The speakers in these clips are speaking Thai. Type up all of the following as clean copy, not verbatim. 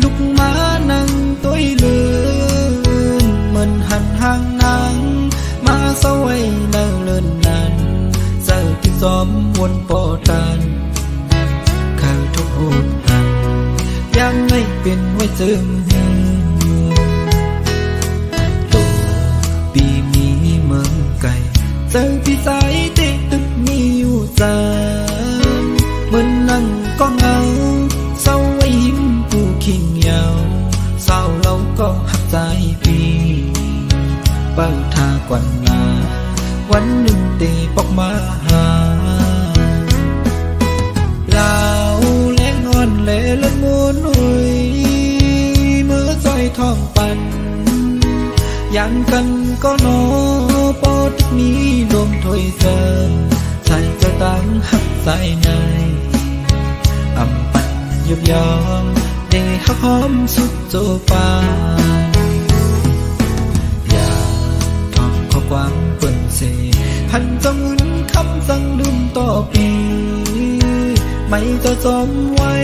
ลุกมานั่งต้วยลืนเหมือนหันห่างนางมาเศร้าไว้เนิ่นเลินนานเศร้าที่ซ้อมวนปอตานข้าทุกหูหันยังไม่เป็นไว้จึงตัวปีมีเมืองไก่เจอพี่สายติดตึกมีอยู่จานเหมือนนั่งก็เงาเศร้าไว้ยิ้มผู้ขิงยาวเศร้าเราก็หักใจปีเป้าท่ากวันนาวันหนึ่งเตะปอกมาหาลาวแลงงอนเล่ละมุนหุยเมื่อซอยทองปันยันกันก็โนปอดมีลมถอยเซิงใส่จะตั้งหักใจในอำปันยุบยอมเดหักหอมสุดโจปาอย่าทองข้อความเปิ่นเสพันจังหุ่นคำสั่งลืมต่อปีไม่จะจมไว้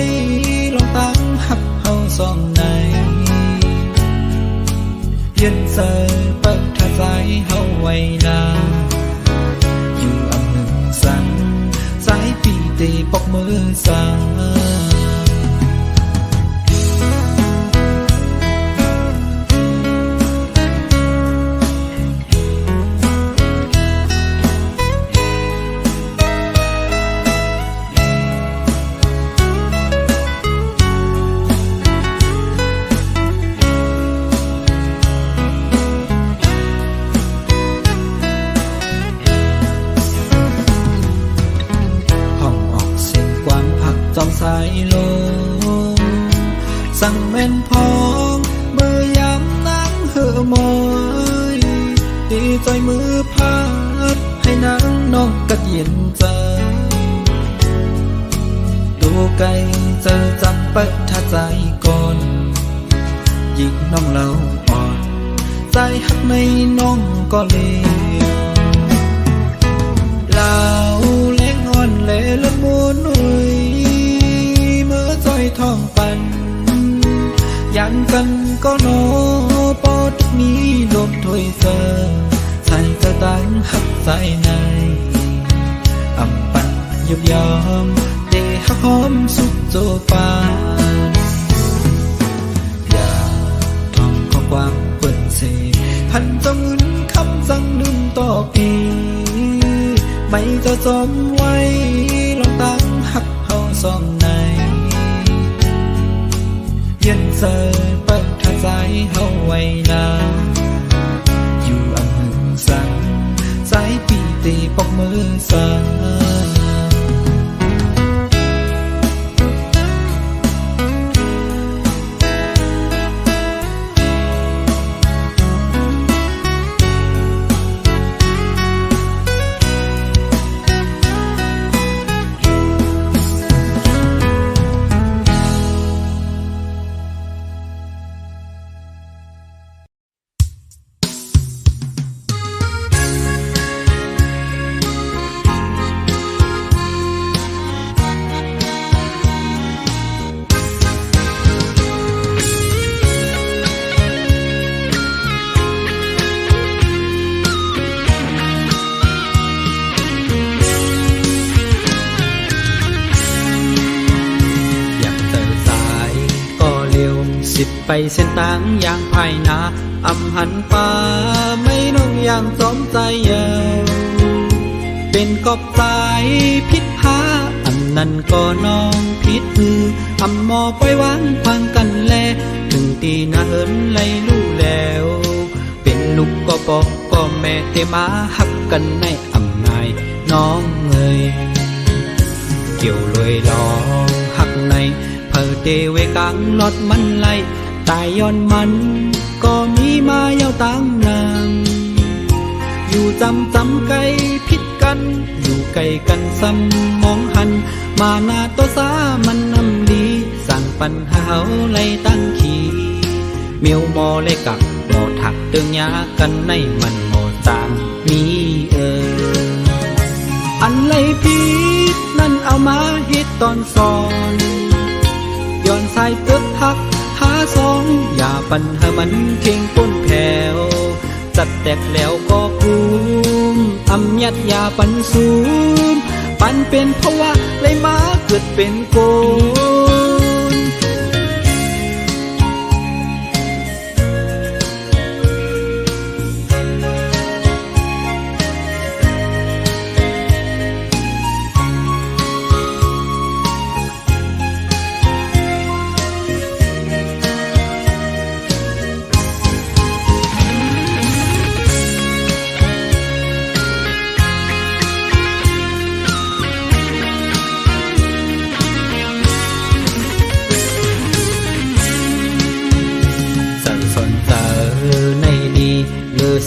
ลองตั้งหักเฮาสองในเย็นเสยเปิดท่าใจเฮาไว้ลาอยู่อำหนึ่งสังสายปีตีปอกมือสั่งจอมสายลมสั่งแม่นพองเมื่อยามนั่งเหอมอยตีใจมือพัดให้นางน้องกัดเย็นใจดูไกลเจอจำเปิดท่าใจก่อนยิ่งน้องเราอ่อนใจหักในน้องก็เลวลาวแลงงอนเล่ละมุนหุยซอยทองปันยันกันก็โนปอดมีลมถอยเซอใส่จะตั้งหักใจในอำปันยุบยอมเดหักหอมสุดโจปาอย่าทองข้อความเปิ่นเสพันจงอื่นคำสั่งลืมต่อปีไม่จะจมไว้ลองตั้งหักเฮาสองในเย็นเสยเปิดท่าใจเฮาไว้นาอยู่อำหนึ่งสังสายปีตีปอกมือสั่งไปเส้นทางอย่างภายนาอำหันป่าไม่น้องอย่างสมใจเยาวเป็นกอบสายพิษหาอันนั้นก็น้องพิษมืออำมอปล่อยวางพังกันแลถึงตีนาเหินไล่ลู่แล้วเป็นลูกก็บอกก็แม่เตมาหักกันในอำนายน้องเงยเกี่ยวเลยลองหักในเผอเตเวกังลอดมันไล่ตายย้อนมันก็มีมาเย้าตั้งนางอยู่จำไกลพิษกันอยู่ไกลกันซ้ำมองหันมาหน้าตัวสามันนำดีสั่งปัญหาเฮาไล่ตั้งขีเมียวมอเลยกับหมอถักเตืองยากันในมันหมอจางมีอันไล่พิษนั่นเอามาเฮ็ดตอนสอน ย้อนสายตึกหักหาสองอย่าปันให้มันเข่งป้นแผ่วจัดแตกแล้วก็กุมอำยัดยาปันสูมปันเป็นเพราะว่าเลยมาเกิดเป็นโกน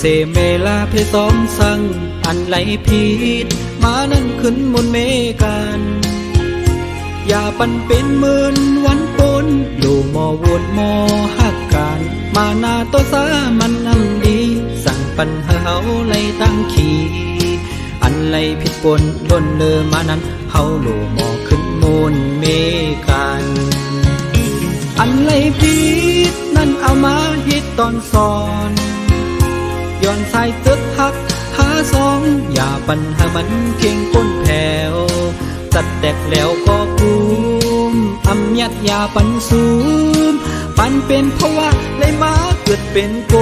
เสเมลาเพสองสังอันไหลผิดมานั่นขึ้นมนเมกันอย่าปันเป็นหมื่นวันปนดูหมอวนหมอหักกันมานาตัวสามันนำดีสั่งปันเฮาไล่ตั้งขี่อันไหลผิดปนล้นเลอมานั้นเฮาโลหมอขึ้นมนเมกันอันไหลผิดนั่นเอามาฮิตตอนสอนย้อนสายตึกหักหาสองอย่าปันให้มันเข่งก้นแผ่วจัดแตกแล้วก็กุมอำยัดยาปันสูมปันเป็นเพราะว่าเลยมาเกิดเป็นโก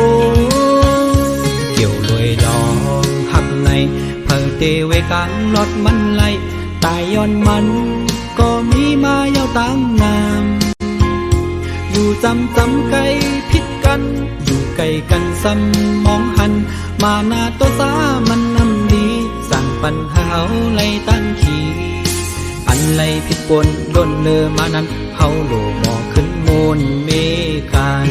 เกี่ยวลอยดองหักในเพิ่งเตเวกังลอดมันไหลตายย้อนมันก็มีมายาวตั้งนามอยู่จำไกลพิดกันอยู่ไกลกันซ้ำมองหันมาหน้าตัวสามันนำดีสั่งปัญหาไล่ตั้งขี่อันไล่ผิดปนล้นเลอมานั้นเฮาโลหมอขึ้นโมนเมกัน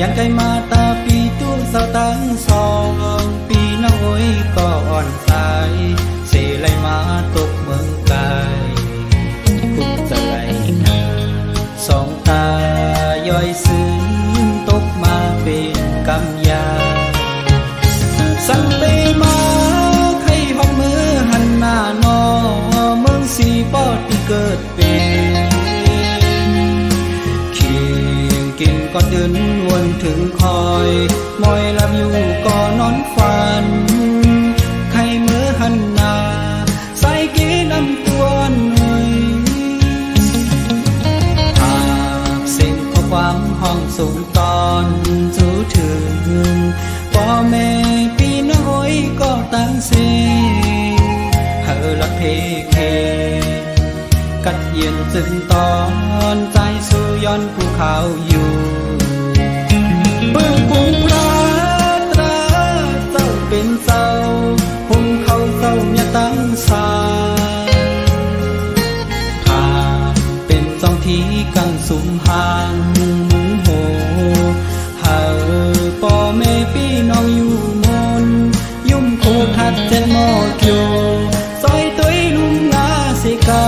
ยังไกลมาตาปีตู้เสาตั้งสองปีน้อยก็อ่อนสายเสไลมาตกเมืองไกลคุกจะไหลนาสองตาย่อยซึ้งตกมาเป็นกำยาสั่งไปมาใครห้องมือหันหน้านอเมืองสีปอดที่เกิดเป็นกินก็เดินวนถึงคอยมอยลับอยู่ก็นอนฝันใครเมื่อหันหน้าใส่กีนำตัวหน่อยหากสิ่งข้อความห้องสูงตอนจูถึงพ่อแม่ปีน้อยก็ตั้งเสเฮอละเพเคกัดเย็นจึงตอนใจสู่ย้อนภูเขาอยู่เบื้องภูพระตราเจ้าเป็นเจ้าหุ่นเขาเจ้าอย่าตั้งสาถ้าเป็นจองที่กังสุมห่างมุงโหเฮาพ่อแม่พี่น้องอยู่มนยุ่มโคทัดเจ็ดหม้อเกียวซอยตัวลุงงาสิกา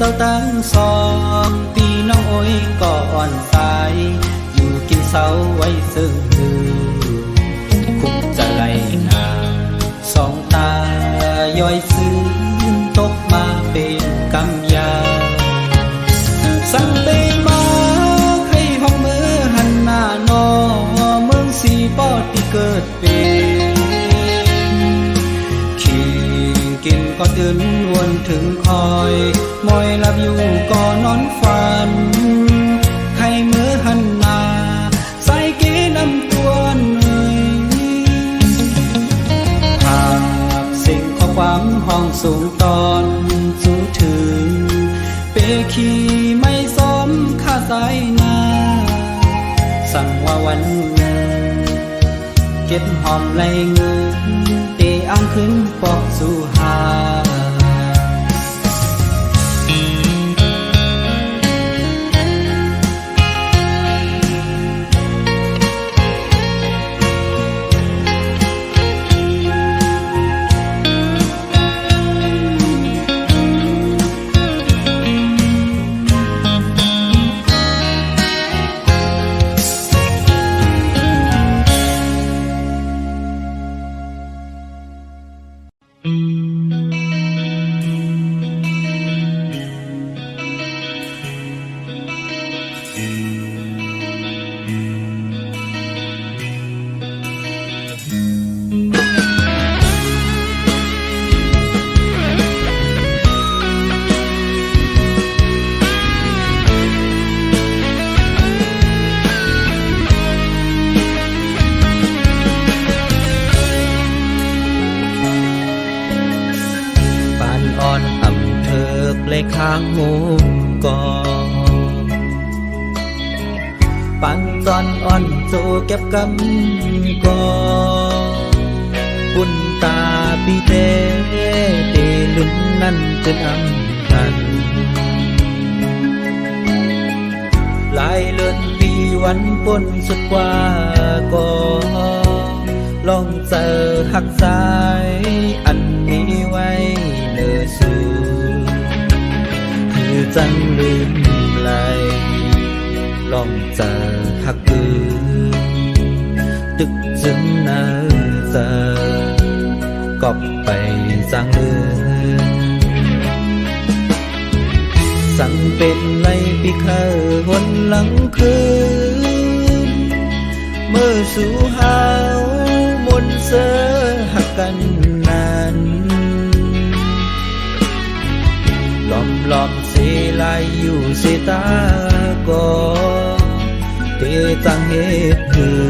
าตั้งสองปีน้องโอ้ยก็อ่อนสายอยู่กินเสาไว้ซึ่งคือคุกจะไหลนาสองตาย้อยซึ้งตกมาเป็นกำยาสั่งไปมาให้ห้องมือหันหน้านอเมืองสีปอดที่เกิดเป็นขี่กินก็ตื่นวนถึงคอยมอยหลับอยู่ก็นอนฝันให้มือหันหน้าใส่กีน้ำตัวเหนื่อยหากสิ่งข้อความห้องสูงตอนสูงถึงเปขี่ไม่สมค่าสายหน้าสั่งว่าวันหนึ่งเก็บหอมไหลเงินเตะอ้างขึ้นปอกสู่หาเลยข้างหูกอปันตอนอ่อนโซเก็บกำกอปุ่นตาปีเตเตลุ่นนั่นจนอำพันหลายเลือนปีวันปนสุดกว่าก็ลองเจอหักสายอันนี้ไว้เนื้อสูจังลืมไหลลองเจอหักกือตึกจึงน่าเจอกอบไปจังเลือสั่งเป็นไรปีเคอหนหลังคืนเมื่อสู่หาวมนเสอหักกันนานล้อมเสลายอยู่เสตาก็เตจังเหตุคือ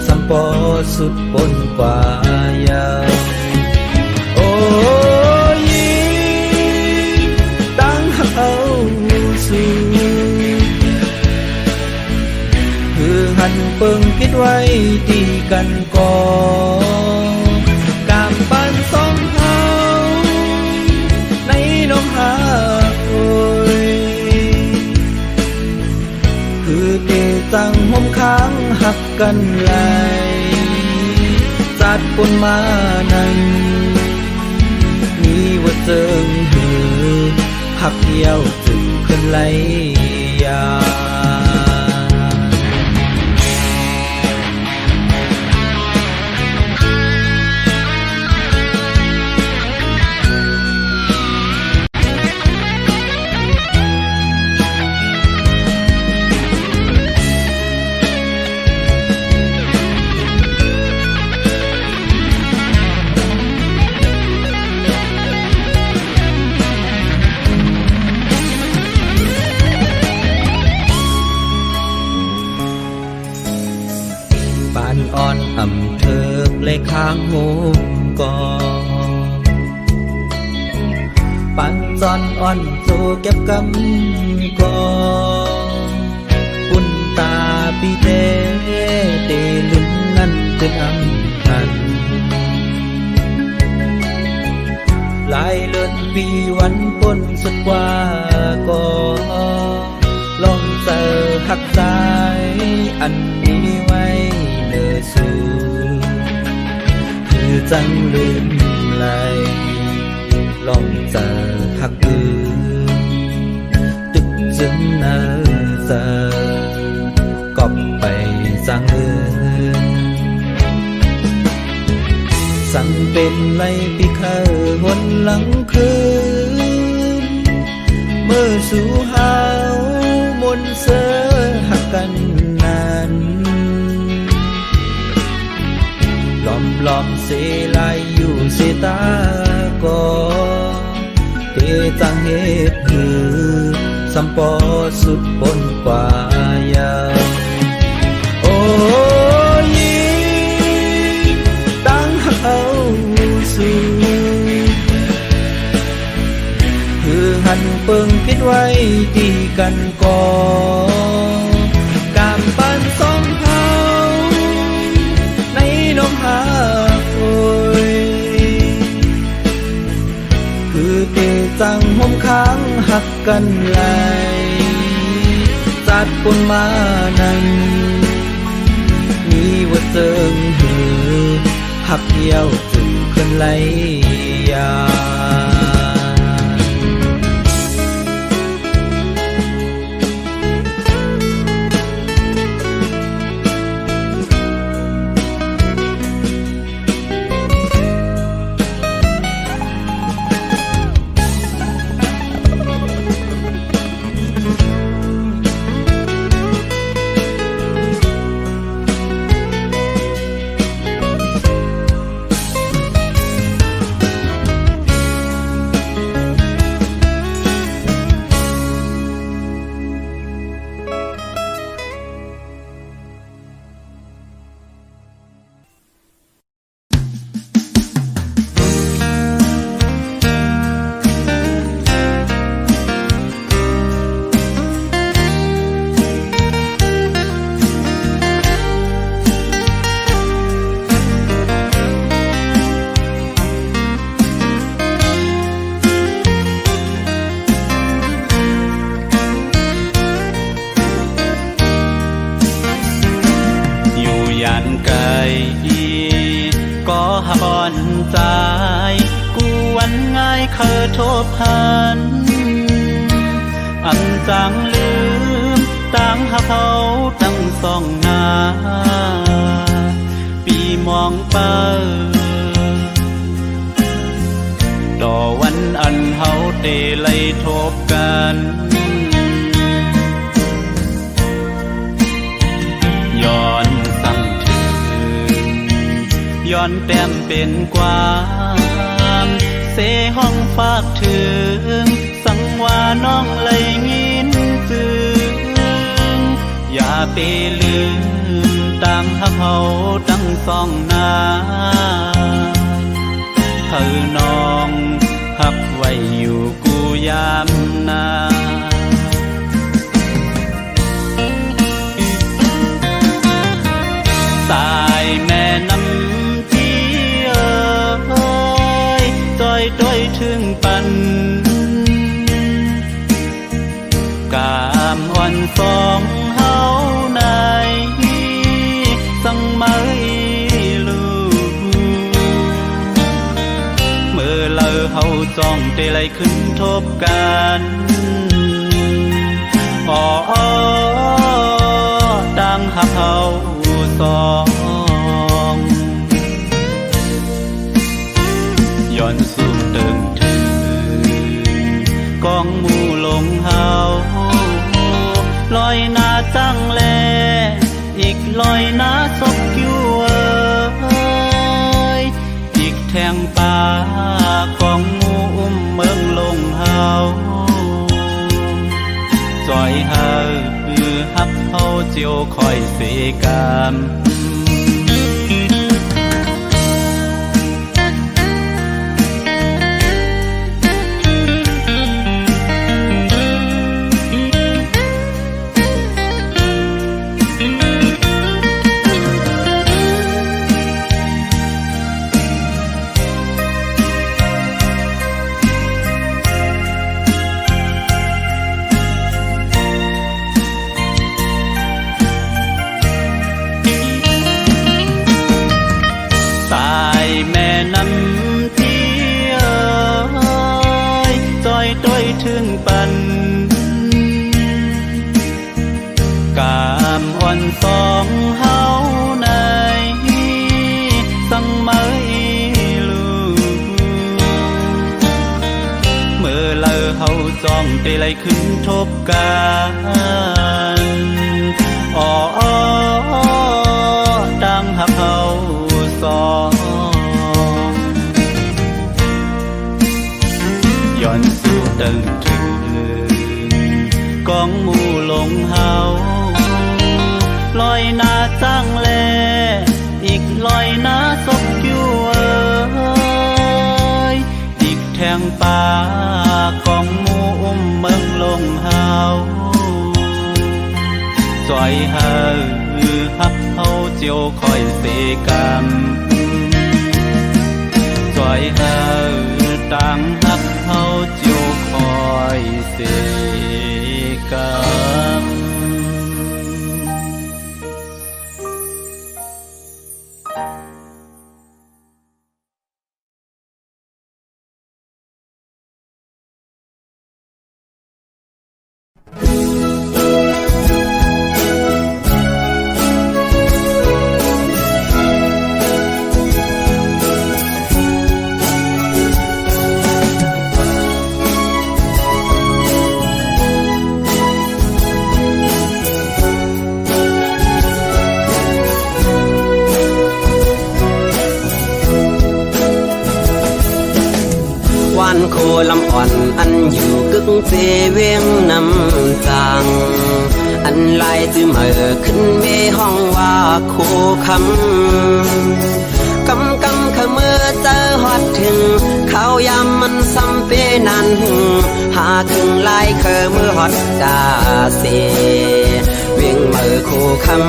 สัมปอสุดปนกว่ายาวโอ้ยตั้งหักเอาสูคือหันเปิงคิดไว้ตีกันก่อกามปันสองเฮาในน้องหาโอยคือเตจังห่มค้างหักกันไหลจัดปนมานั้นมีว่าเจิงหือหักเดียวจึงขึ้นไหลยาอ่อนอ่ำเธอเลยข้างหูกอปันจอนอ่อนโจเก็บกำกอปุ่นตาปีเตเตลุ่นนั่นจนอำพันหลายเลือนปีวันปนสุดกว่าก็ลองเจอหักสายอันนี้ไว้เนื้อสูคือจังลืมไหลลองเจอหักกือ ซึมเนอเสอกอบไปสังเอินสั่งเป็นไรปีเคอหนหลังคืนเมื่อสู่หาวมนเสอหักกันนั้นลอมเสลายอยู่เสตากอเทจังเหตุหือสัมปอสุดปนกว่ายาวโอ้ยตั้งเอาสู่คือหันเปิงพิดไว้ตีกันก่อกามปันสองเฮาในน้องหาโอยคือเตจังห่มค้างหักกันไหลจัดปนมานั้นมีว่าเจิงหือหักเดียวจึงขึ้นไหลยาก็หอนใจกูวันง่ายเคยทบหันอันจังลืมตั้งหาเขาตั้งสองหน้าปีมองเปิดอวันอันเฮาเตไลทบกันย้อนสั่งย้อนแต้มเป็นความเสห้องฝากถึงสังว่าน้องเลยยินจึงอย่าไปลืมตามหักเขาตั้งสองหน้าเธอน้องหักไว้อยู่กูยามนาสายแม่น้ำด้วยถึงปันกามอ่อนสองเฮาในสังไม่ลูเมื่อเลอเฮาจ้องเตไลขึ้นทบกันอ๋อดังหักเฮาสองย้อนสู่เดิมถึงกองหมู่ลงเฮาลอยหน้าจังแลอีกลอยหน้าศพกิ้วอีกแทงป่ากองหมู่อุ้มเมืองลงเฮาจอยเฮาหักเฮาเจียวคอยเสกาม สองเฮาในสังไม่ลูเมื่อเลอเฮาจ้องได้ไหลขึ้นทบกันอ๋อดังหักเฮาสองย้อนสู่เดินถึงกองหมู่ลงเฮาลอยหน้าจ้างแลอีกลอยหน้าศพอยู่อีกแทงป่ากองหมู่อุ้มเมืองลงเฮาจอยเฮาฮักเฮาเจียวคอยเสกันจอยเฮาต่างฮักเฮาเจียวคอยเสกัน โคลำอ่อนอันอยู่กึ่งเจเวียงนำจางอันลายจื้อเมื่อขึ้นเมห้องว่าโคคำกำขมือเจอฮอดถึงเขายามมันซ้ำเปนันหาถึงลายเคอมือฮอดกาเสเวียงเมื่อโคคำ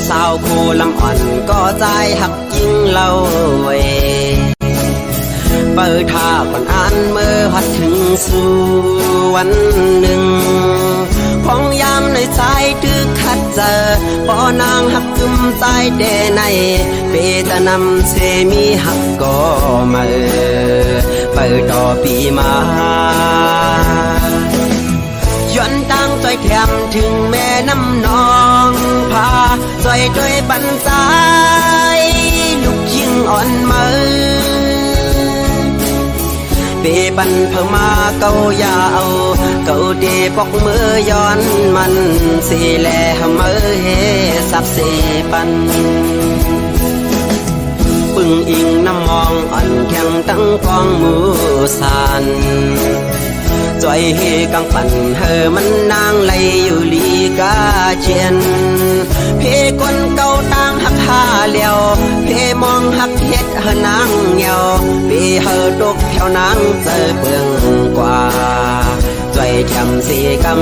สาวโคลำอ่อนก็ใจหักยิ่งเล่าเวเปิดท่าก่อนอ่านเมื่อหัดถึงสู่วันหนึ่งพองยามในใจตึกขัดเจอปอนางหักกึมใจเดในเปตนำเสมีหักก็มาเปิดต่อปีมาย้อนตั้งใจแถมถึงแม่น้ำนองพาใจด้วยปันใจลูกยิ่งอ่อนมือเปบันเพิ่มมาเกายาวเกาเดปอกมือย้อนมันสีแลมือเฮสับเสปันปึงอิงน้ำมองอ่อนแข็งตั้งกองมือสานจอยเฮกังปั่นเฮมันนางไหลอยู่ลีกาเจียนเพกวนเก่าต่างหักหาเลียวเพมองหักเฮ็ดเฮนางเหี่ยวเพเฮดกแถวนางเจอเปืองกว่าจอยทำสีกำ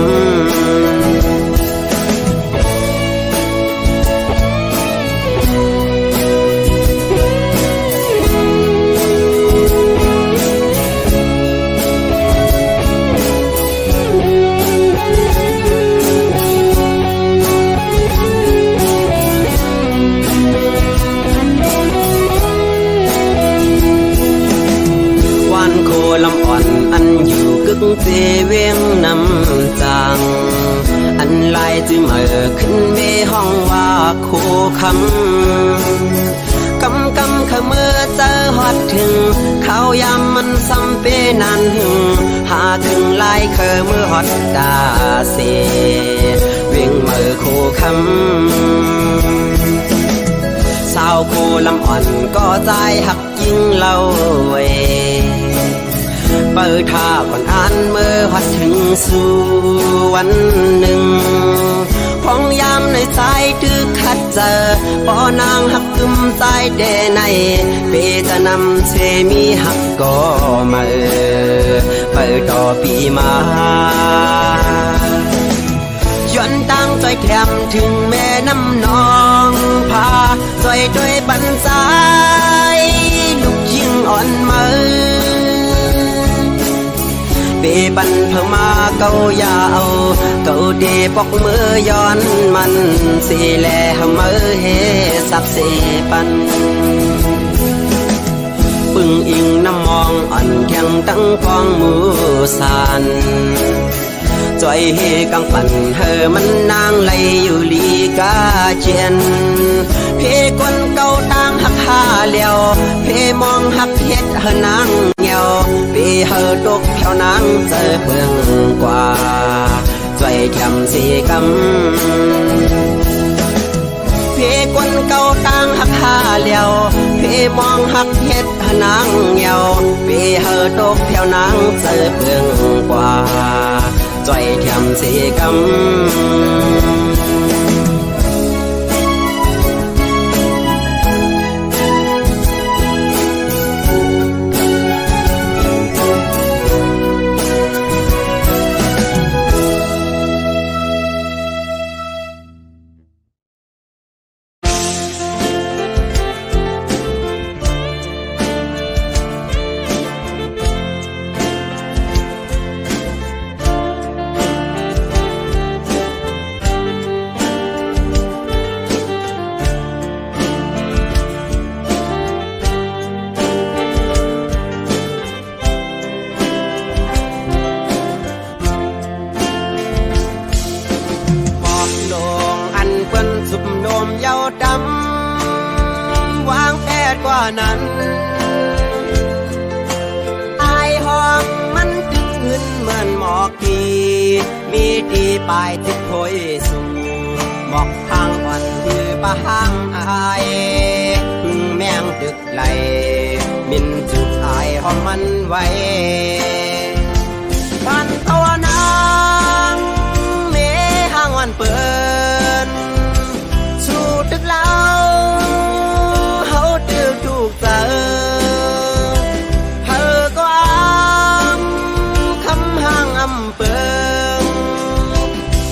ลำอ่อนอันอยู่กึ่งเจเวียงนำจางอันลายจื้อเมื่อขึ้นเมห้องว่าโคคำขมือเจอฮอดถึงเขายามมันซ้ำเปนันหาถึงลายเคอมือฮอดกาเสเวียงเมื่อโคคำสาวโคลำอ่อนก็ใจหักยิ่งเล่าเวเปิดท่าก่อนอ่านเมื่อหัดถึงสู่วันหนึ่งพองยามในใจตึกขัดเจอปอนางหักกึมใจเดในเปตนำเสมีหักก็มาเปิดต่อปีมาย้อนตั้งใจแถมถึงแม่น้ำนองพาใจด้วยปันใจลูกยิ่งอ่อนมือเปบันเพิ่มมาเกายาวเกาเดปอกมือย้อนมันสีแลมือเฮสับเสปันปึงอิงน้ำมองอ่อนแข็งตั้งกองมือสาน จอยเฮกังปั่นเธอมันนางไหลอยู่ลีกาเจียนเพคนเก่าต่างหักหาเลียวเพมองหักเฮ็ดเฮนางเหี่ยวเพเฮอตกแถวนางเจอเพื่องกว่าจอยแถมสีกำเพคนเก่าต่างหักหาเลียวเพมองหักเฮ็ดนางเหี่ยวเพเฮอตกแถวนางเจอเพื่องกว่าจอยแถมสีกำนั้นอายห้องมันตึกขึ้นเหมือนหมอกทีมีตีปลายติดโพยสูงหมอกทางอ่อนคือปะห้างอายพึ่งแมงตึกไหลมินจุดอายห้องมันไว้พันตัวนางเมห้างวันเปิดสู่ตึกเล่าเธอก็อ้างคำห้างอำเปิง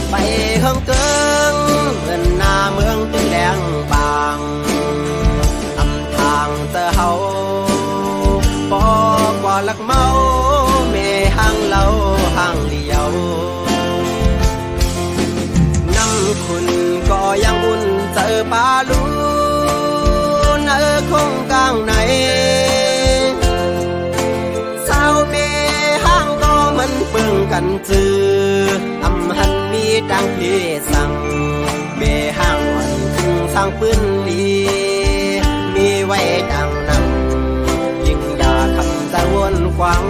ไปเฮิงเกิงเหมือนหน้าเมืองตึงแดงบางอำทางเจอเฮาปอกว่าลักเมาเมห้างเล่าห้างเดียวน้ำคุณก็ยังอุ่นเจอปลาลูคงกลางไหนสาวเมห้างก็มันเปิงกันจืออำหันมีดังพี่สั่งเมห้างวันถึงสร้างปืนลีมีไว้ดังนำยิ่งด่าคำจะวนควัง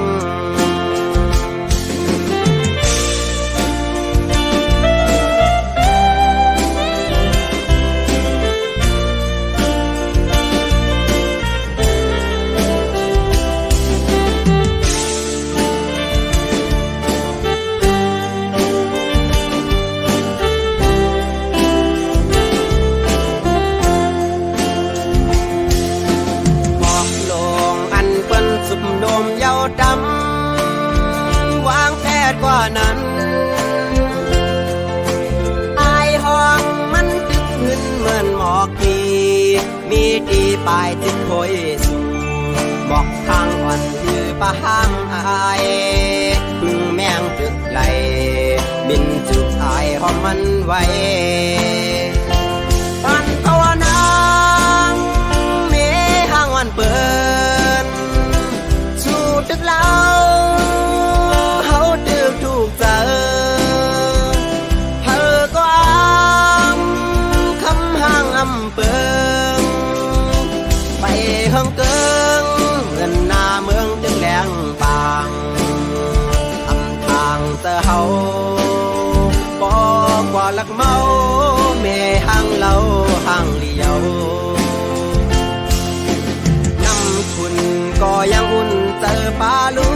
ดำวางแผนกว่านั้นอายห้องมันตึกขึ้นเหมือนหมอกทีมีตีปลายติดโพยสูงบอกทางอ่อนคือปะห้างอายพึ่งแมงตึกไหลบินจุดอายห้องมันไว้ปันตัวนางเมห้างวันเปิดตึกเล่าเฮาตึกถูกเจอเธอก็อ้างคำห้างอำเปิงไปเฮิงเกิงเหมือนหน้าเมืองตึงแดงบางอำทางเจอเฮาปอกว่าลักเมาเมห้างเล่าห้างเลียวน้ำคุณก็ยังอุ่นเจอปลาลู